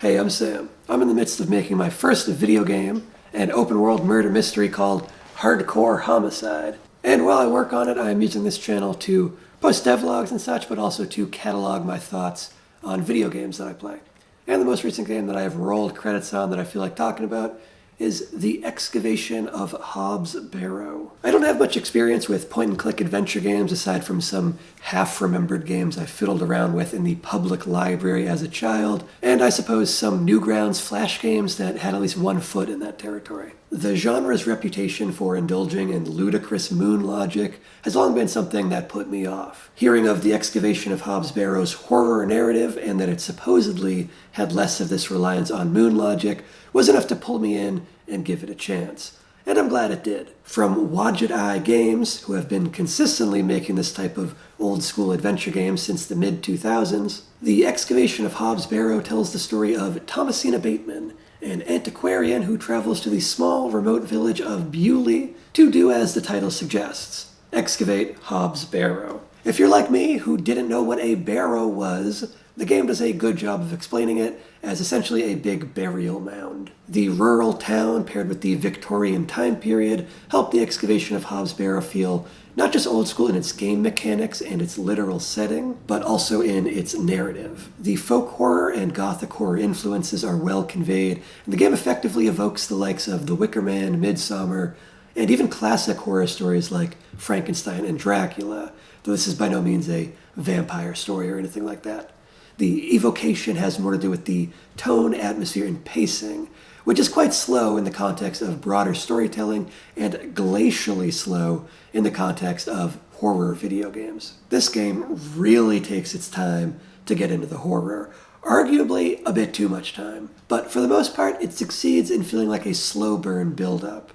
Hey, I'm Sam. I'm in the midst of making my first video game, an open-world murder mystery called Hardcore Homicide. And while I work on it, I'm using this channel to post devlogs and such, but also to catalog my thoughts on video games that I play. And the most recent game that I have rolled credits on that I feel like talking about is the Excavation of Hob's Barrow. I don't have much experience with point-and-click adventure games aside from some half-remembered games I fiddled around with in the public library as a child, and I suppose some Newgrounds Flash games that had at least one foot in that territory. The genre's reputation for indulging in ludicrous moon logic has long been something that put me off. Hearing of the Excavation of Hob's Barrow's horror narrative and that it supposedly had less of this reliance on moon logic was enough to pull me in and give it a chance. And I'm glad it did. From Wadjet Eye Games, who have been consistently making this type of old-school adventure game since the mid-2000s, the Excavation of Hob's Barrow tells the story of Thomasina Bateman, an antiquarian who travels to the small, remote village of Bewley to do as the title suggests, excavate Hob's Barrow. If you're like me, who didn't know what a barrow was, the game does a good job of explaining it as essentially a big burial mound. The rural town paired with the Victorian time period helped the Excavation of Hob's Barrow feel not just old school in its game mechanics and its literal setting, but also in its narrative. The folk horror and gothic horror influences are well conveyed, and the game effectively evokes the likes of The Wicker Man, Midsommar, and even classic horror stories like Frankenstein and Dracula, though this is by no means a vampire story or anything like that. The evocation has more to do with the tone, atmosphere, and pacing, which is quite slow in the context of broader storytelling and glacially slow in the context of horror video games. This game really takes its time to get into the horror, arguably a bit too much time. But for the most part, it succeeds in feeling like a slow burn build-up,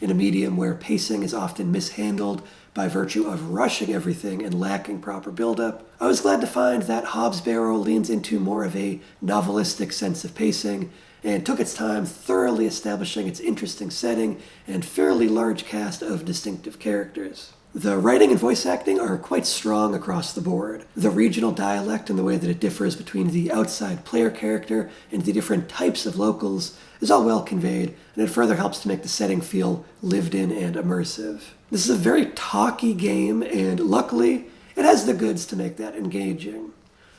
in a medium where pacing is often mishandled by virtue of rushing everything and lacking proper build-up. I was glad to find that Hob's Barrow leans into more of a novelistic sense of pacing and took its time thoroughly establishing its interesting setting and fairly large cast of distinctive characters. The writing and voice acting are quite strong across the board. The regional dialect and the way that it differs between the outside player character and the different types of locals is all well conveyed, and it further helps to make the setting feel lived in and immersive. This is a very talky game, and luckily, it has the goods to make that engaging.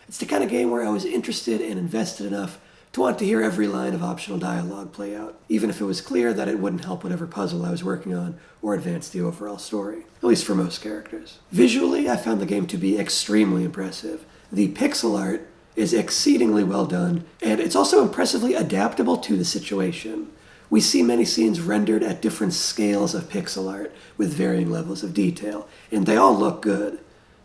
It's the kind of game where I was interested and invested enough to want to hear every line of optional dialogue play out, even if it was clear that it wouldn't help whatever puzzle I was working on or advance the overall story, at least for most characters. Visually, I found the game to be extremely impressive. The pixel art is exceedingly well done, and it's also impressively adaptable to the situation. We see many scenes rendered at different scales of pixel art with varying levels of detail, and they all look good.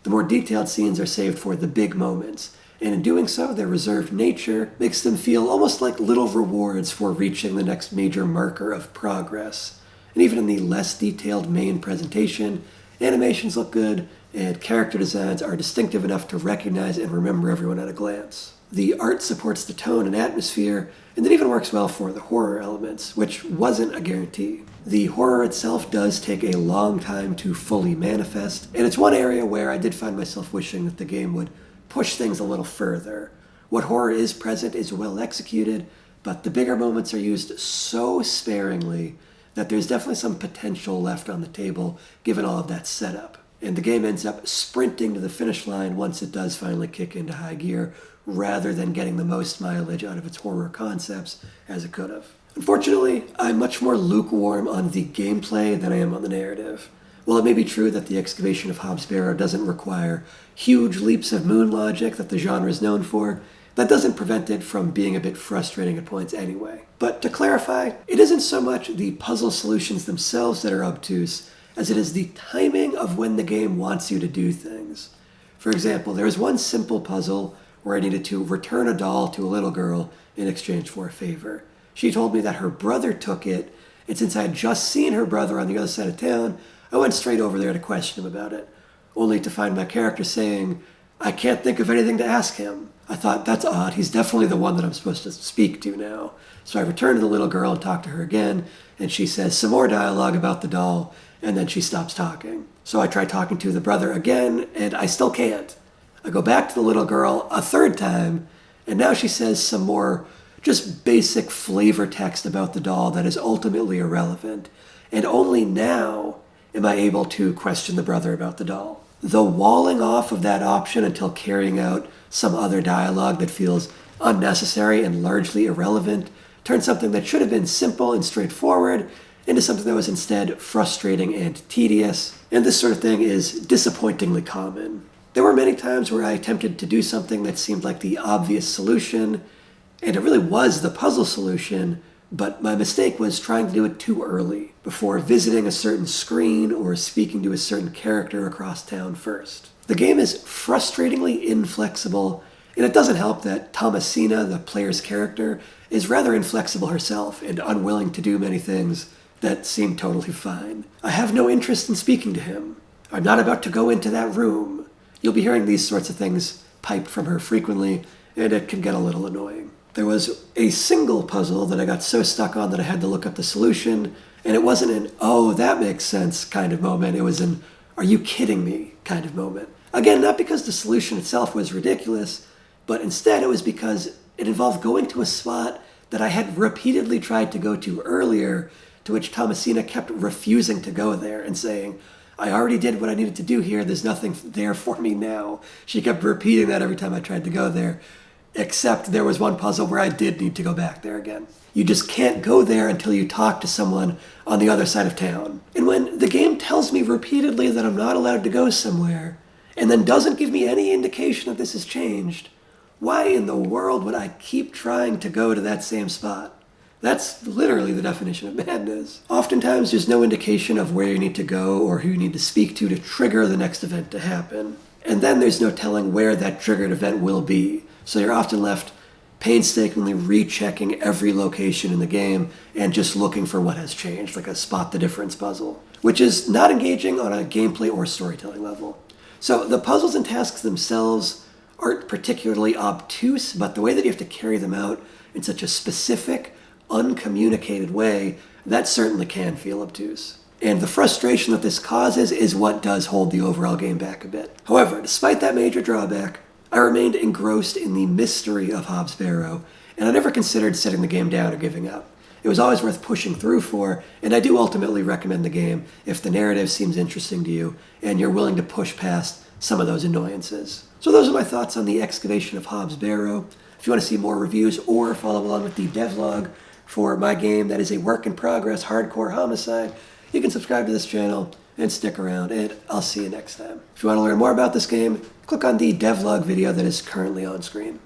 The more detailed scenes are saved for the big moments, and in doing so, their reserved nature makes them feel almost like little rewards for reaching the next major marker of progress. And even in the less detailed main presentation, animations look good, and character designs are distinctive enough to recognize and remember everyone at a glance. The art supports the tone and atmosphere, and it even works well for the horror elements, which wasn't a guarantee. The horror itself does take a long time to fully manifest, and it's one area where I did find myself wishing that the game would push things a little further. What horror is present is well executed, but the bigger moments are used so sparingly that there's definitely some potential left on the table given all of that setup. And the game ends up sprinting to the finish line once it does finally kick into high gear, rather than getting the most mileage out of its horror concepts as it could have. Unfortunately, I'm much more lukewarm on the gameplay than I am on the narrative. While it may be true that the Excavation of Hob's Barrow doesn't require huge leaps of moon logic that the genre is known for, that doesn't prevent it from being a bit frustrating at points anyway. But to clarify, it isn't so much the puzzle solutions themselves that are obtuse, as it is the timing of when the game wants you to do things. For example, there was one simple puzzle where I needed to return a doll to a little girl in exchange for a favor. She told me that her brother took it, and since I had just seen her brother on the other side of town, I went straight over there to question him about it, only to find my character saying, "I can't think of anything to ask him." I thought, that's odd, he's definitely the one that I'm supposed to speak to now. So I returned to the little girl and talked to her again, and she says some more dialogue about the doll, and then she stops talking. So I try talking to the brother again, and I still can't. I go back to the little girl a third time, and now she says some more just basic flavor text about the doll that is ultimately irrelevant. And only now am I able to question the brother about the doll. The walling off of that option until carrying out some other dialogue that feels unnecessary and largely irrelevant turned something that should have been simple and straightforward into something that was instead frustrating and tedious. And this sort of thing is disappointingly common. There were many times where I attempted to do something that seemed like the obvious solution, and it really was the puzzle solution, but my mistake was trying to do it too early, before visiting a certain screen or speaking to a certain character across town first. The game is frustratingly inflexible, and it doesn't help that Thomasina, the player's character, is rather inflexible herself and unwilling to do many things that seem totally fine. I have no interest in speaking to him. I'm not about to go into that room. You'll be hearing these sorts of things piped from her frequently, and it can get a little annoying. There was a single puzzle that I got so stuck on that I had to look up the solution, and it wasn't an, oh, that makes sense kind of moment. It was an, are you kidding me kind of moment. Again, not because the solution itself was ridiculous, but instead it was because it involved going to a spot that I had repeatedly tried to go to earlier, to which Thomasina kept refusing to go there and saying, I already did what I needed to do here, there's nothing there for me now. She kept repeating that every time I tried to go there, except there was one puzzle where I did need to go back there again. You just can't go there until you talk to someone on the other side of town. And when the game tells me repeatedly that I'm not allowed to go somewhere, and then doesn't give me any indication that this has changed, why in the world would I keep trying to go to that same spot? That's literally the definition of madness. Oftentimes, there's no indication of where you need to go or who you need to speak to trigger the next event to happen. And then there's no telling where that triggered event will be. So you're often left painstakingly rechecking every location in the game and just looking for what has changed, like a spot the difference puzzle, which is not engaging on a gameplay or storytelling level. So the puzzles and tasks themselves aren't particularly obtuse, but the way that you have to carry them out in such a specific, uncommunicated way, that certainly can feel obtuse. And the frustration that this causes is what does hold the overall game back a bit. However, despite that major drawback, I remained engrossed in the mystery of Hob's Barrow, and I never considered setting the game down or giving up. It was always worth pushing through for, and I do ultimately recommend the game if the narrative seems interesting to you and you're willing to push past some of those annoyances. So those are my thoughts on the Excavation of Hob's Barrow. If you want to see more reviews or follow along with the devlog for my game that is a work in progress, Hardcore Homicide, you can subscribe to this channel and stick around, and I'll see you next time. If you want to learn more about this game, click on the devlog video that is currently on screen.